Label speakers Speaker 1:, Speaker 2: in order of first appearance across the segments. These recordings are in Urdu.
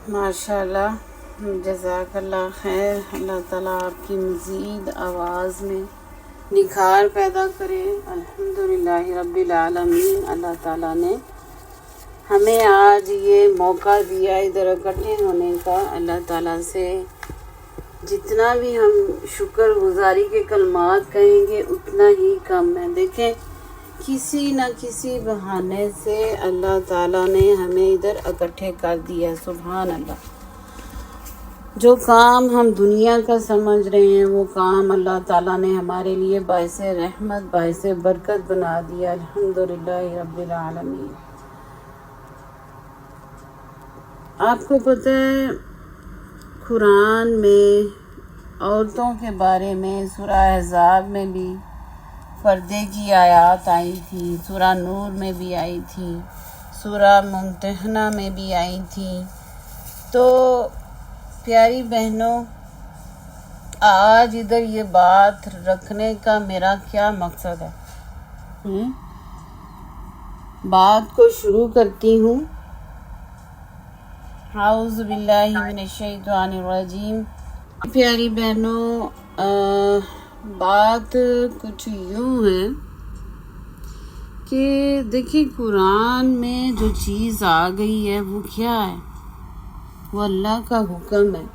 Speaker 1: ماشاءاللہ، جزاک اللہ خیر۔ اللہ تعالیٰ آپ کی مزید آواز میں نکھار پیدا کرے۔ الحمدللہ رب العالمین۔ اللہ تعالیٰ نے ہمیں آج یہ موقع دیا ادھر اکٹھے ہونے کا۔ اللہ تعالیٰ سے جتنا بھی ہم شکر گزاری کے کلمات کہیں گے اتنا ہی کم ہے۔ دیکھیں، کسی نہ کسی بہانے سے اللہ تعالیٰ نے ہمیں ادھر اکٹھے کر دیا۔ سبحان اللہ۔ جو کام ہم دنیا کا سمجھ رہے ہیں وہ کام اللہ تعالیٰ نے ہمارے لیے باعث رحمت، باعث برکت بنا دیا۔ الحمدللہ رب العالمین۔ آپ کو پتہ ہے قرآن میں عورتوں کے بارے میں سورہ احزاب میں بھی پردے کی آیات آئی تھی، سورہ نور میں بھی آئی تھی، سورہ ممتحنہ میں بھی آئی تھی۔ تو پیاری بہنوں، آج ادھر یہ بات رکھنے کا میرا کیا مقصد ہے؟ بات کو شروع کرتی ہوں۔ اعوذ باللہ من الشیطان الرجیم۔ پیاری بہنوں، بات کچھ یوں ہے کہ دیکھیں، قرآن میں جو چیز آ گئی ہے وہ کیا ہے؟ وہ اللہ کا حکم ہے۔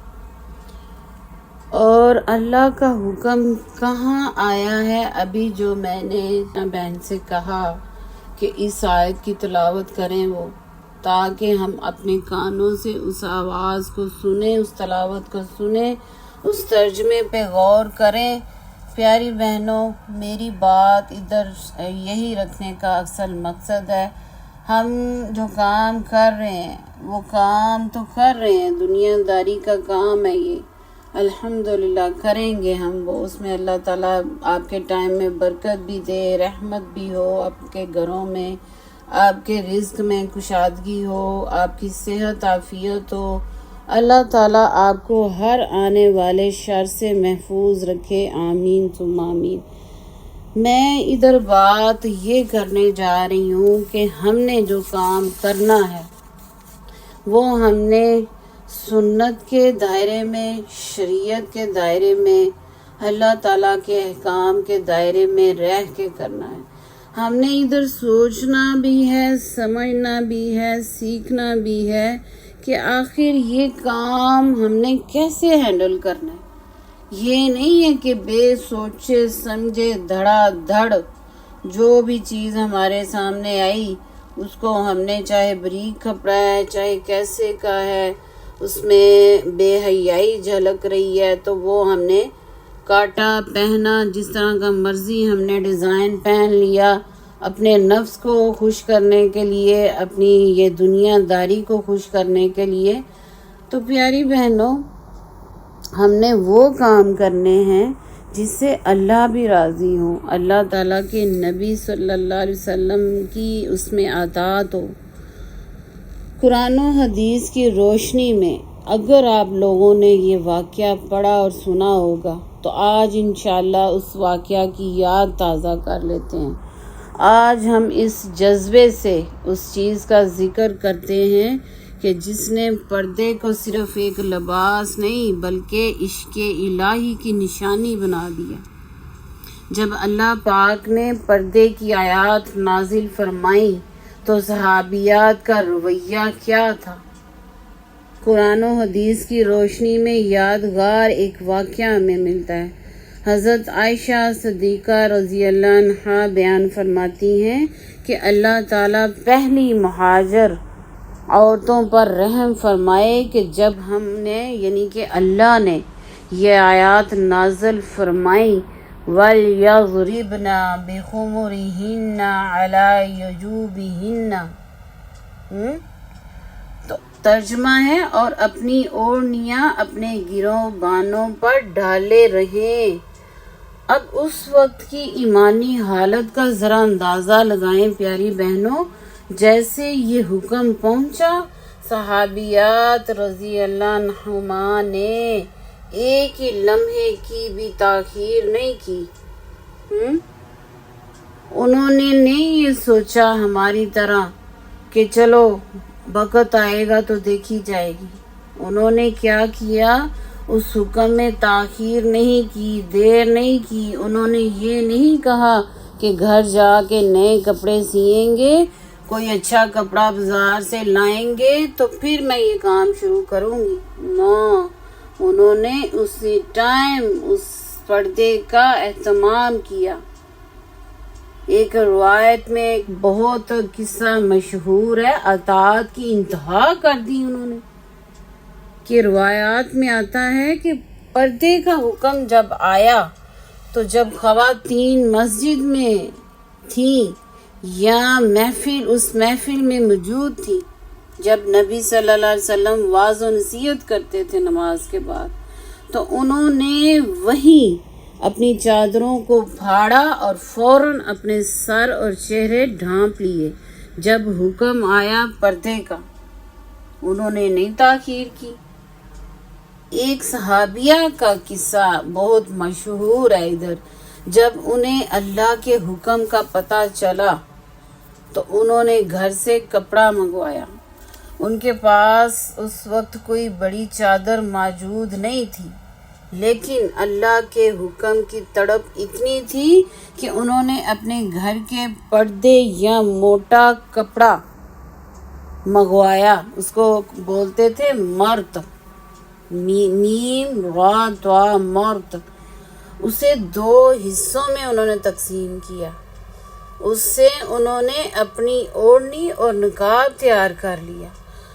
Speaker 1: اور اللہ کا حکم کہاں آیا ہے؟ ابھی جو میں نے بہن سے کہا کہ اس آیت کی تلاوت کریں وہ، تاکہ ہم اپنے کانوں سے اس آواز کو سنیں، اس تلاوت کو سنیں، اس ترجمے پہ غور کریں۔ پیاری بہنوں، میری بات ادھر یہی رکھنے کا اصل مقصد ہے۔ ہم جو کام کر رہے ہیں وہ کام تو کر رہے ہیں، دنیا داری کا کام ہے یہ، الحمدللہ کریں گے ہم وہ۔ اس میں اللہ تعالیٰ آپ کے ٹائم میں برکت بھی دے، رحمت بھی ہو، آپ کے گھروں میں، آپ کے رزق میں کشادگی ہو، آپ کی صحت عافیت ہو۔ اللہ تعالیٰ آپ کو ہر آنے والے شر سے محفوظ رکھے، آمین ثم آمین۔ میں ادھر بات یہ کرنے جا رہی ہوں کہ ہم نے جو کام کرنا ہے وہ ہم نے سنت کے دائرے میں، شریعت کے دائرے میں، اللہ تعالیٰ کے احکام کے دائرے میں رہ کے کرنا ہے۔ ہم نے ادھر سوچنا بھی ہے، سمجھنا بھی ہے، سیکھنا بھی ہے کہ آخر یہ کام ہم نے کیسے ہینڈل کرنا ہے۔ یہ نہیں ہے کہ بے سوچے سمجھے دھڑا دھڑ جو بھی چیز ہمارے سامنے آئی اس کو ہم نے چاہے بریک کپڑا ہے، چاہے کیسے کا ہے، اس میں بے حیائی جھلک رہی ہے تو وہ ہم نے کاٹا، پہنا، جس طرح کا مرضی ہم نے ڈیزائن پہن لیا اپنے نفس کو خوش کرنے کے لیے، اپنی یہ دنیا داری کو خوش کرنے کے لیے۔ تو پیاری بہنوں، ہم نے وہ کام کرنے ہیں جس سے اللہ بھی راضی ہوں، اللہ تعالیٰ کے نبی صلی اللہ علیہ وسلم کی اس میں اطاعت ہو۔ قرآن و حدیث کی روشنی میں اگر آپ لوگوں نے یہ واقعہ پڑھا اور سنا ہوگا تو آج انشاءاللہ اس واقعہ کی یاد تازہ کر لیتے ہیں۔ آج ہم اس جذبے سے اس چیز کا ذکر کرتے ہیں کہ جس نے پردے کو صرف ایک لباس نہیں بلکہ عشق الہی کی نشانی بنا دیا۔ جب اللہ پاک نے پردے کی آیات نازل فرمائیں تو صحابیات کا رویہ کیا تھا؟ قرآن و حدیث کی روشنی میں یادگار ایک واقعہ ہمیں ملتا ہے۔ حضرت عائشہ صدیقہ رضی اللہ عنہا بیان فرماتی ہیں کہ اللہ تعالیٰ پہلی مہاجر عورتوں پر رحم فرمائے کہ جب ہم نے یعنی کہ اللہ نے یہ آیات نازل فرمائیں وَلْيَضْرِبْنَ بِخُمُرِهِنَّ عَلَى جُوبِهِنَّ، تو ترجمہ ہے اور اپنی اوڑھنیاں اپنے گریبانوں پر ڈالے رہیں۔ اب اس وقت کی ایمانی حالت کا ذرا اندازہ لگائیں پیاری بہنوں۔ جیسے یہ حکم پہنچا، صحابیات رضی اللہ عنہما نے ایک ہی لمحے کی بھی تاخیر نہیں کی۔ انہوں نے نہیں یہ سوچا ہماری طرح کہ چلو وقت آئے گا تو دیکھی جائے گی۔ انہوں نے کیا کیا؟ اس حکم میں تاخیر نہیں کی، دیر نہیں کی۔ انہوں نے یہ نہیں کہا کہ گھر جا کے نئے کپڑے سیئیں گے، کوئی اچھا کپڑا بازار سے لائیں گے تو پھر میں یہ کام شروع کروں گی۔ نو، انہوں نے اسی ٹائم اس پردے کا اہتمام کیا۔ ایک روایت میں ایک بہت قصہ مشہور ہے، اطاعت کی انتہا کر دی انہوں نے، کہ روایات میں آتا ہے کہ پردے کا حکم جب آیا تو جب خواتین مسجد میں تھیں یا اس محفل میں موجود تھی، جب نبی صلی اللہ علیہ وسلم واعظ و نصیحت کرتے تھے نماز کے بعد، تو انہوں نے وہیں اپنی چادروں کو پھاڑا اور فوراً اپنے سر اور چہرے ڈھانپ لیے جب حکم آیا پردے کا۔ انہوں نے نہیں تاخیر کی۔ ایک صحابیہ کا قصہ بہت مشہور ہے ادھر، جب انہیں اللہ کے حکم کا پتہ چلا تو انہوں نے گھر سے کپڑا منگوایا۔ ان کے پاس اس وقت کوئی بڑی چادر موجود نہیں تھی، لیکن اللہ کے حکم کی تڑپ اتنی تھی کہ انہوں نے اپنے گھر کے پردے یا موٹا کپڑا منگوایا۔ اس کو بولتے تھے مرت، میم را توا مرت۔ اسے 2 حصوں میں انہوں نے تقسیم کیا۔ اس سے انہوں نے اپنی اوڑھنی اور نقاب تیار کر لیا۔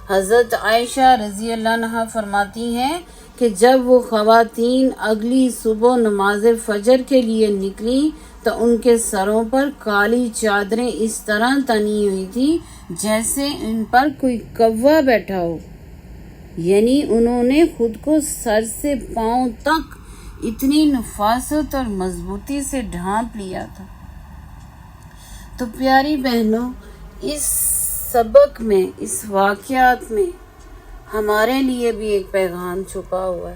Speaker 1: حضرت عائشہ رضی اللہ عنہا فرماتی ہیں کہ جب وہ خواتین اگلی صبح نماز فجر کے لیے نکلیں تو ان کے سروں پر کالی چادریں اس طرح تنی ہوئی تھی جیسے ان پر کوئی کوہ بیٹھا ہو، یعنی انہوں نے خود کو سر سے پاؤں تک اتنی نفاست اور مضبوطی سے ڈھانپ لیا تھا۔ تو پیاری بہنوں، اس سبق میں، اس واقعات میں ہمارے لیے بھی ایک پیغام چھپا ہوا ہے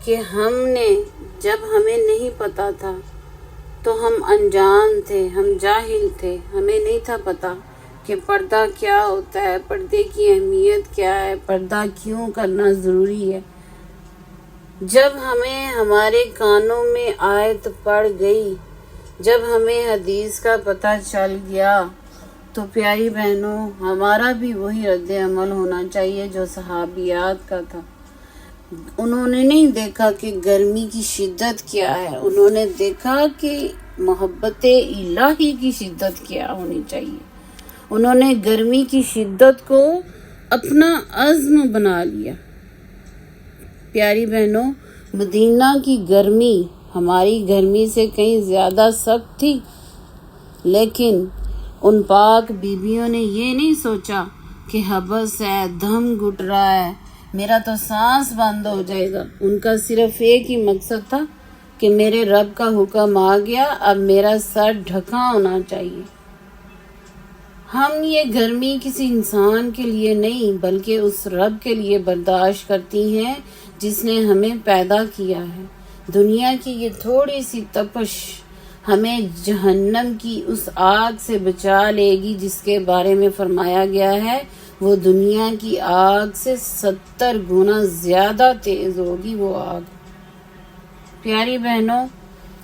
Speaker 1: کہ ہم نے، جب ہمیں نہیں پتا تھا تو ہم انجان تھے، ہم جاہل تھے، ہمیں نہیں تھا پتا کہ پردہ کیا ہوتا ہے، پردے کی اہمیت کیا ہے، پردہ کیوں کرنا ضروری ہے۔ جب ہمیں ہمارے کانوں میں آیت پڑ گئی، جب ہمیں حدیث کا پتہ چل گیا، تو پیاری بہنوں، ہمارا بھی وہی رد عمل ہونا چاہیے جو صحابیات کا تھا۔ انہوں نے نہیں دیکھا کہ گرمی کی شدت کیا ہے، انہوں نے دیکھا کہ محبت الہی کی شدت کیا ہونی چاہیے۔ انہوں نے گرمی کی شدت کو اپنا عزم بنا لیا۔ پیاری بہنوں، مدینہ کی گرمی ہماری گرمی سے کہیں زیادہ سخت تھی، لیکن ان پاک بیبیوں نے یہ نہیں سوچا کہ حبس ہے، دم گھٹ رہا ہے، میرا تو سانس بند ہو جائے گا۔ ان کا صرف ایک ہی مقصد تھا کہ میرے رب کا حکم آ گیا، اب میرا سر ڈھکا ہونا چاہیے۔ ہم یہ گرمی کسی انسان کے لیے نہیں بلکہ اس رب کے لیے برداشت کرتی ہیں جس نے ہمیں پیدا کیا ہے۔ دنیا کی یہ تھوڑی سی تپش ہمیں جہنم کی اس آگ سے بچا لے گی جس کے بارے میں فرمایا گیا ہے وہ دنیا کی آگ سے 70 گنا زیادہ تیز ہوگی وہ آگ۔ پیاری بہنوں،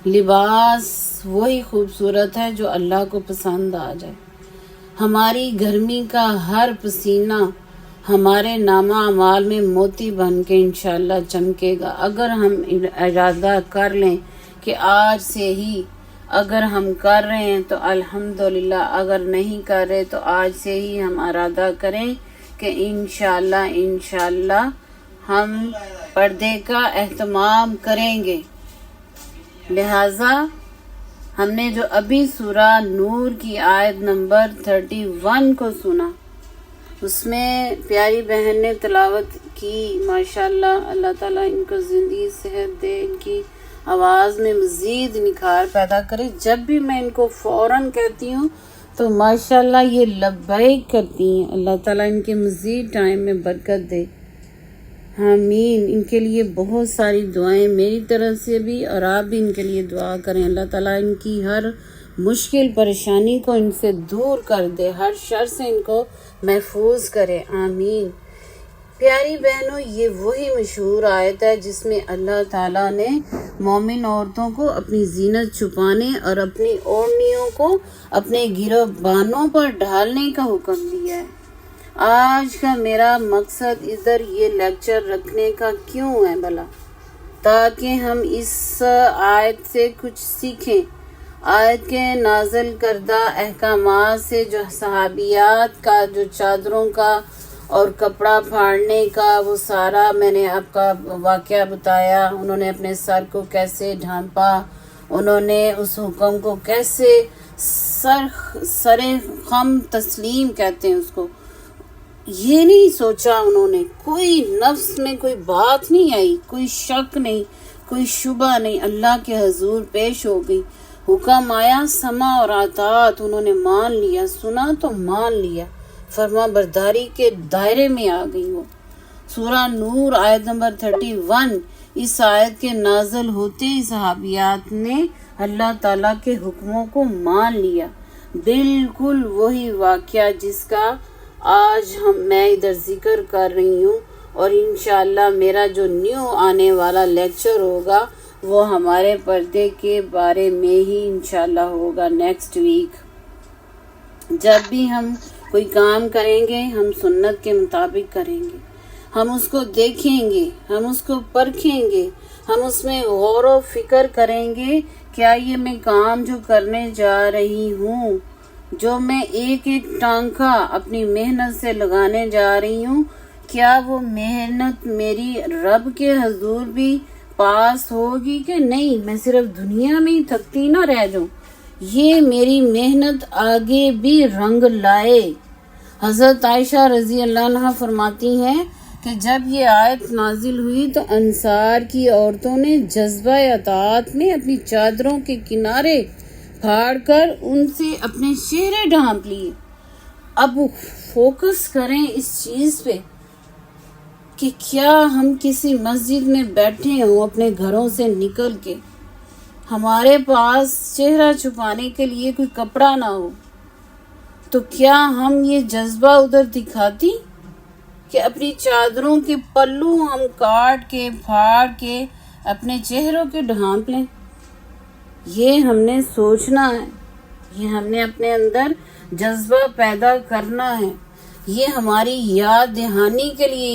Speaker 1: لباس وہی خوبصورت ہے جو اللہ کو پسند آ جائے۔ ہماری گرمی کا ہر پسینہ ہمارے نامہ اعمال میں موتی بن کے انشاءاللہ چمکے گا، اگر ہم ارادہ کر لیں کہ آج سے ہی، اگر ہم کر رہے ہیں تو الحمدللہ، اگر نہیں کر رہے تو آج سے ہی ہم ارادہ کریں کہ انشاءاللہ ہم پردے کا اہتمام کریں گے۔ لہٰذا ہم نے جو ابھی سورہ نور کی آیت نمبر 31 کو سنا، اس میں پیاری بہن نے تلاوت کی، ماشاءاللہ، اللہ تعالیٰ ان کو زندگی صحت دے، ان کی آواز میں مزید نکھار پیدا کرے۔ جب بھی میں ان کو فوراً کہتی ہوں تو ماشاءاللہ یہ لبیک کرتی ہیں۔ اللہ تعالیٰ ان کے مزید ٹائم میں برکت دے، آمین۔ ان کے لیے بہت ساری دعائیں میری طرف سے بھی، اور آپ بھی ان کے لیے دعا کریں۔ اللہ تعالیٰ ان کی ہر مشکل پریشانی کو ان سے دور کر دے، ہر شر سے ان کو محفوظ کرے، آمین۔ پیاری بہنوں، یہ وہی مشہور آیت ہے جس میں اللہ تعالیٰ نے مومن عورتوں کو اپنی زینت چھپانے اور اپنی اوڑھنیوں کو اپنے گریبانوں پر ڈالنے کا حکم دیا ہے۔ آج کا میرا مقصد ادھر یہ لیکچر رکھنے کا کیوں ہے بھلا؟ تاکہ ہم اس آیت سے کچھ سیکھیں۔ آیت کے نازل کردہ احکامات سے جو صحابیات کا جو چادروں کا اور کپڑا پھاڑنے کا وہ سارا میں نے آپ کا واقعہ بتایا، انہوں نے اپنے سر کو کیسے ڈھانپا، انہوں نے اس حکم کو کیسے سر خم تسلیم کہتے ہیں اس کو، یہ نہیں سوچا انہوں نے، کوئی نفس میں کوئی بات نہیں آئی، کوئی شک نہیں، کوئی شبہ نہیں، اللہ کے حضور پیش ہو گئی، حکم آیا، سمع اور اطاعت، انہوں نے مان لیا، سنا تو مان لیا، فرما برداری کے دائرے میں آ گئی وہ۔ سورہ نور آیت نمبر 31، اس آیت کے نازل ہوتے ہی صحابیات نے اللہ تعالیٰ کے حکموں کو مان لیا۔ بالکل وہی واقعہ جس کا آج میں ادھر ذکر کر رہی ہوں، اور انشاءاللہ میرا جو نیو آنے والا لیکچر ہوگا وہ ہمارے پردے کے بارے میں ہی انشاءاللہ ہوگا نیکسٹ ویک۔ جب بھی ہم کوئی کام کریں گے ہم سنت کے مطابق کریں گے، ہم اس کو دیکھیں گے، ہم اس کو پرکھیں گے، ہم اس میں غور و فکر کریں گے، کیا یہ میں کام جو کرنے جا رہی ہوں، جو میں ایک ایک ٹانکا اپنی محنت سے لگانے جا رہی ہوں، کیا وہ محنت میری رب کے حضور بھی پاس ہوگی کہ نہیں، میں صرف دنیا میں ہی تھکتی نہ رہ جاؤں، یہ میری محنت آگے بھی رنگ لائے۔ حضرت عائشہ رضی اللہ عنہا فرماتی ہیں کہ جب یہ آیت نازل ہوئی تو انصار کی عورتوں نے جذبہ اطاعت میں اپنی چادروں کے کنارے پھاڑ کر ان سے اپنے چہرے ڈھانپ لیے۔ اب فوکس کریں اس چیز پہ کہ کیا ہم کسی مسجد میں بیٹھے ہوں اپنے گھروں سے نکل کے، ہمارے پاس چہرہ چھپانے کے لیے کوئی کپڑا نہ ہو، تو کیا ہم یہ جذبہ ادھر دکھاتی کہ اپنی چادروں کے پلو ہم کاٹ کے پھاڑ کے اپنے چہروں کے ڈھانپ لیں؟ یہ ہم نے سوچنا ہے، یہ ہم نے اپنے اندر جذبہ پیدا کرنا ہے، یہ ہماری یاد دہانی کے لیے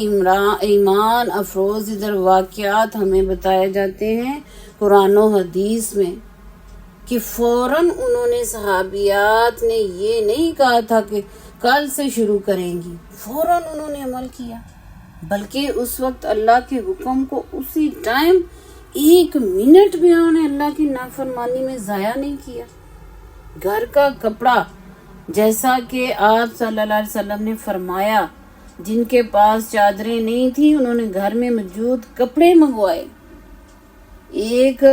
Speaker 1: ایمان افروز ادھر واقعات ہمیں بتائے جاتے ہیں قرآن و حدیث میں، کہ فوراً انہوں نے صحابیات نے یہ نہیں کہا تھا کہ کل سے شروع کریں گی، فوراً انہوں نے عمل کیا، بلکہ اس وقت اللہ کے حکم کو اسی ٹائم ایک منٹ بھی انہوں نے اللہ کی نافرمانی میں ضائع نہیں کیا۔ گھر کا کپڑا، جیسا کہ آپ صلی اللہ علیہ وسلم نے فرمایا، جن کے پاس چادریں نہیں تھیں انہوں نے گھر میں موجود کپڑے منگوائے۔ ایک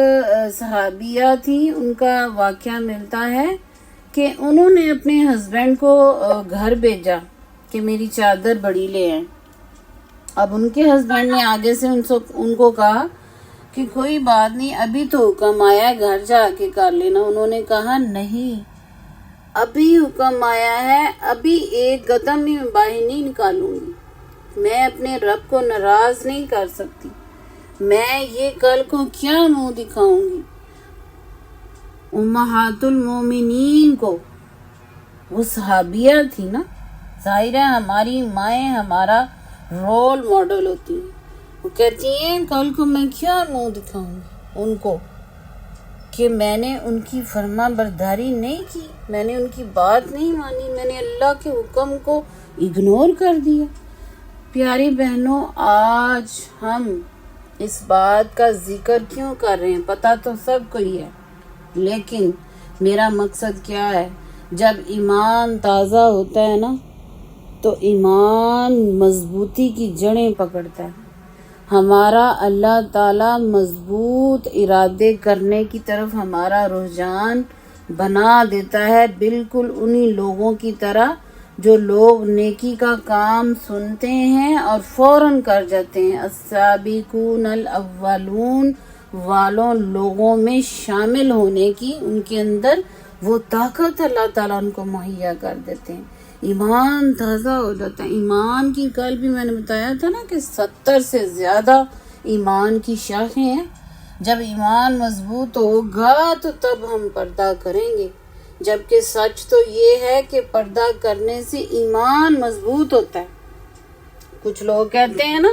Speaker 1: صحابیہ تھی، ان کا واقعہ ملتا ہے کہ انہوں نے اپنے ہسبینڈ کو گھر بھیجا کہ میری چادر بڑی لے آئیں۔ اب ان کے ہسبینڈ نے آگے سے ان کو کہا کہ کوئی بات نہیں، ابھی تو حکم آیا ہے گھر جا کے کر لینا۔ انہوں نے کہا نہیں، ابھی حکم آیا ہے، ابھی ایک قدم بھی میں باہر نہیں نکالوں گی، میں اپنے رب کو ناراض نہیں کر سکتی، میں یہ کل کو کیا منہ دکھاؤں گی امہات المومنین کو۔ وہ صحابیہ تھی نا، ظاہر ہے ہماری مائیں ہمارا رول ماڈل ہوتی ہیں، وہ کہتی ہیں کل کو میں کیا منہ دکھاؤں گی ان کو کہ میں نے ان کی فرما برداری نہیں کی، میں نے ان کی بات نہیں مانی، میں نے اللہ کے حکم کو اگنور کر دیا۔ پیاری بہنوں، آج ہم اس بات کا ذکر کیوں کر رہے ہیں؟ پتہ تو سب کو ہی ہے، لیکن میرا مقصد کیا ہے؟ جب ایمان تازہ ہوتا ہے نا تو ایمان مضبوطی کی جڑیں پکڑتا ہے، ہمارا اللہ تعالیٰ مضبوط ارادے کرنے کی طرف ہمارا رجحان بنا دیتا ہے، بالکل انہی لوگوں کی طرح جو لوگ نیکی کا کام سنتے ہیں اور فوراً کر جاتے ہیں، السابقون الاولون والوں لوگوں میں شامل ہونے کی ان کے اندر وہ طاقت اللہ تعالیٰ ان کو مہیا کر دیتے ہیں۔ ایمان تازہ ہو جاتا ہے. ایمان کی کل بھی میں نے بتایا تھا نا کہ 70 سے زیادہ ایمان کی شاخیں ہیں. جب ایمان مضبوط ہوگا تو تب ہم پردہ کریں گے، جبکہ سچ تو یہ ہے کہ پردہ کرنے سے ایمان مضبوط ہوتا ہے. کچھ لوگ کہتے ہیں نا،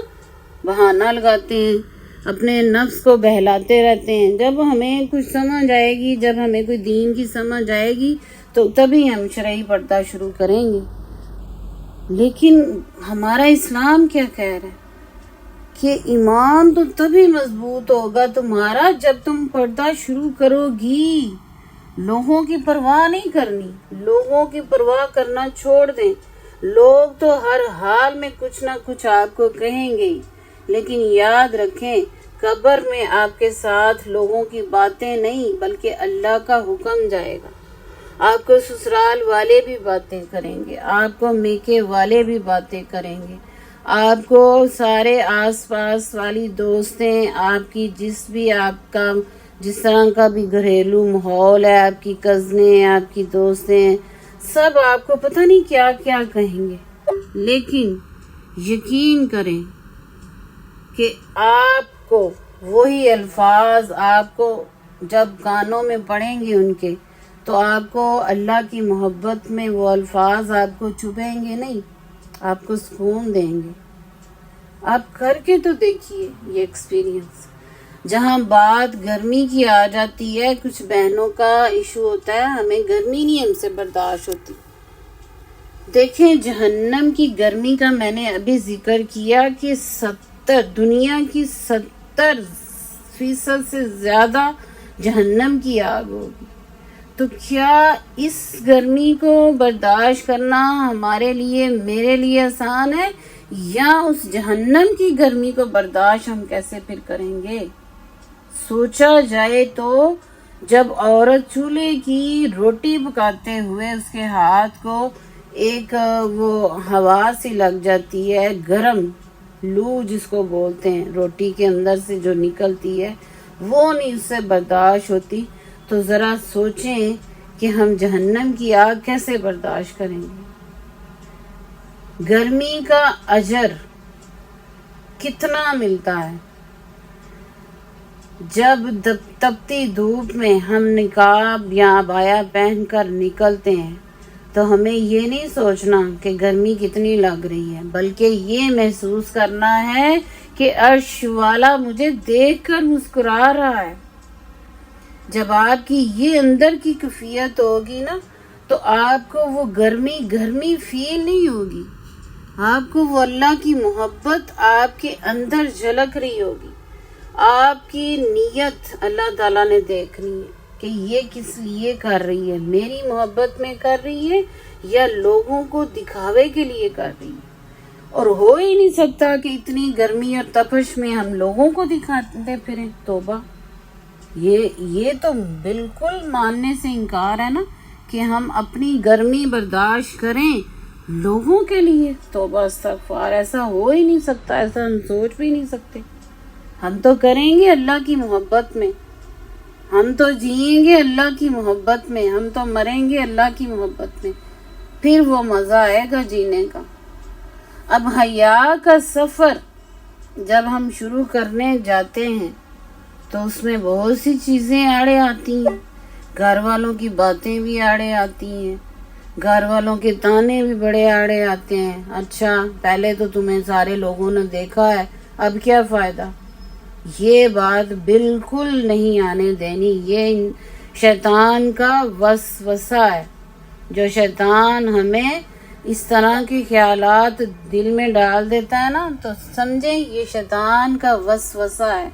Speaker 1: بہانہ لگاتے ہیں، اپنے نفس کو بہلاتے رہتے ہیں. جب ہمیں کچھ سمجھ آئے گی، جب ہمیں کوئی دین کی سمجھ آئے گی تو تبھی ہم شرعی پردہ شروع کریں گے. لیکن ہمارا اسلام کیا کہہ رہا ہے کہ ایمان تو تبھی مضبوط ہوگا تمہارا جب تم پردہ شروع کرو گی. لوگوں کی پرواہ نہیں کرنی، لوگوں کی پرواہ کرنا چھوڑ دیں. لوگ تو ہر حال میں کچھ نہ کچھ آپ کو کہیں گے، لیکن یاد رکھیں قبر میں آپ کے ساتھ لوگوں کی باتیں نہیں بلکہ اللہ کا حکم جائے گا. آپ کو سسرال والے بھی باتیں کریں گے، آپ کو میکے والے بھی باتیں کریں گے، آپ کو سارے آس پاس والی دوستیں، آپ کی جس طرح کا بھی گھریلو ماحول ہے، آپ کی کزنیں، آپ کی دوستیں، سب آپ کو پتہ نہیں کیا کیا کہیں گے. لیکن یقین کریں کہ آپ کو وہی الفاظ آپ کو جب کانوں میں پڑیں گے ان کے، تو آپ کو اللہ کی محبت میں وہ الفاظ آپ کو چبھیں گے نہیں، آپ کو سکون دیں گے. آپ کر کے تو دیکھیے یہ ایکسپیرینس. جہاں بات گرمی کی آ جاتی ہے، کچھ بہنوں کا ایشو ہوتا ہے، ہمیں گرمی نہیں ہم سے برداشت ہوتی. دیکھیں جہنم کی گرمی کا میں نے ابھی ذکر کیا کہ دنیا کی 70% سے زیادہ جہنم کی آگ ہوگی. تو کیا اس گرمی کو برداشت کرنا ہمارے لیے، میرے لیے آسان ہے، یا اس جہنم کی گرمی کو برداشت ہم کیسے پھر کریں گے؟ سوچا جائے تو جب عورت چولہے کی روٹی پکاتے ہوئے اس کے ہاتھ کو ایک وہ ہوا سی لگ جاتی ہے، گرم لو جس کو بولتے ہیں، روٹی کے اندر سے جو نکلتی ہے وہ نہیں اس سے برداشت ہوتی، تو ذرا سوچیں کہ ہم جہنم کی آگ کیسے برداشت کریں گے. گرمی کا اجر کتنا ملتا ہے. جب تپتی دھوپ میں ہم نقاب یا عبایا پہن کر نکلتے ہیں تو ہمیں یہ نہیں سوچنا کہ گرمی کتنی لگ رہی ہے، بلکہ یہ محسوس کرنا ہے کہ عرش والا مجھے دیکھ کر مسکرا رہا ہے. جب آپ کی یہ اندر کی کیفیت ہوگی نا تو آپ کو وہ گرمی فیل نہیں ہوگی. آپ کو وہ اللہ کی محبت آپ کے اندر جھلک رہی ہوگی. آپ کی نیت اللہ تعالیٰ نے دیکھنی ہے کہ یہ کس لیے کر رہی ہے، میری محبت میں کر رہی ہے یا لوگوں کو دکھاوے کے لیے کر رہی ہے. اور ہو ہی نہیں سکتا کہ اتنی گرمی اور تپش میں ہم لوگوں کو دکھاتے پھریں. توبہ، یہ تو بالکل ماننے سے انکار ہے نا کہ ہم اپنی گرمی برداشت کریں لوگوں کے لیے. توبہ استغفار، ایسا ہو ہی نہیں سکتا، ایسا ہم سوچ بھی نہیں سکتے. ہم تو کریں گے اللہ کی محبت میں، ہم تو جئیں گے اللہ کی محبت میں، ہم تو مریں گے اللہ کی محبت میں، پھر وہ مزہ آئے گا جینے کا. اب حیا کا سفر جب ہم شروع کرنے جاتے ہیں تو اس میں بہت سی چیزیں آڑے آتی ہیں. گھر والوں کی باتیں بھی آڑے آتی ہیں، گھر والوں کے تانے بھی بڑے آڑے آتے ہیں. اچھا پہلے تو تمہیں سارے لوگوں نے دیکھا ہے، اب کیا فائدہ. یہ بات بالکل نہیں آنے دینی. یہ شیطان کا وسوسہ ہے. جو شیطان ہمیں اس طرح کے خیالات دل میں ڈال دیتا ہے نا، تو سمجھیں یہ شیطان کا وسوسہ ہے.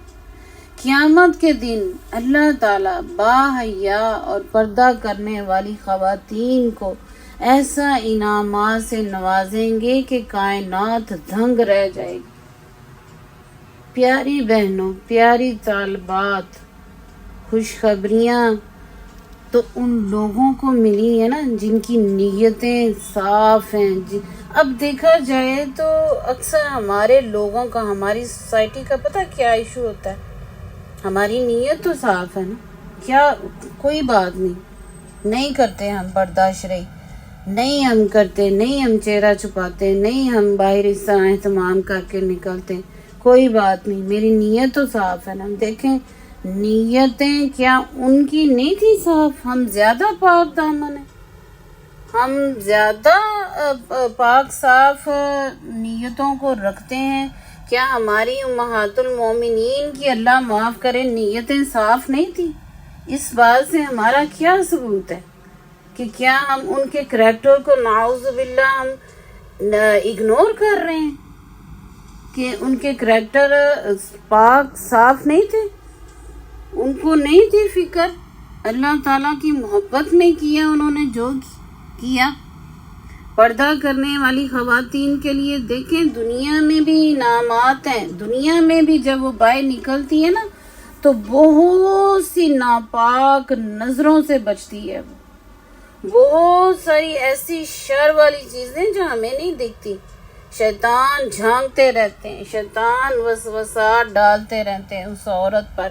Speaker 1: قیامت کے دن اللہ تعالیٰ باحیا اور پردہ کرنے والی خواتین کو ایسا انعامات سے نوازیں گے کہ کائنات دھنگ رہ جائے گی. پیاری بہنوں، پیاری طالبات، خوشخبریاں تو ان لوگوں کو ملی ہے نا جن کی نیتیں صاف ہیں. اب دیکھا جائے تو اکثر ہمارے لوگوں کا، ہماری سوسائٹی کا پتہ کیا ایشو ہوتا ہے، ہماری نیت تو صاف ہے نا، کیا کوئی بات نہیں کرتے ہم پردہ شرعی، نہیں ہم کرتے، نہیں ہم چہرہ چھپاتے، نہیں ہم باہر اس طرح اہتمام کر کے نکلتے، کوئی بات نہیں، میری نیت تو صاف ہے نا۔ دیکھیں نیتیں کیا ان کی نہیں تھی صاف؟ ہم زیادہ پاک دامن ہیں، ہم زیادہ پاک صاف نیتوں کو رکھتے ہیں۔ کیا ہماری امہات المومنین کی اللہ معاف کرے نیتیں صاف نہیں تھی؟ اس بات سے ہمارا کیا ثبوت ہے کہ کیا ہم ان کے کریکٹر کو نعوذ باللہ ہم اگنور کر رہے ہیں کہ ان کے کریکٹر پاک صاف نہیں تھے؟ ان کو نہیں تھی فکر، اللہ تعالیٰ کی محبت میں کیا انہوں نے جو کیا۔ پردہ کرنے والی خواتین کے لیے دیکھیں دنیا میں بھی انعامات ہیں، دنیا میں بھی جب وہ باہر نکلتی ہے نا تو بہت سی ناپاک نظروں سے بچتی ہے، بہت ساری ایسی شر والی چیزیں جو ہمیں نہیں دکھتی، شیطان جھانکتے رہتے ہیں، شیطان وسوسات ڈالتے رہتے ہیں اس عورت پر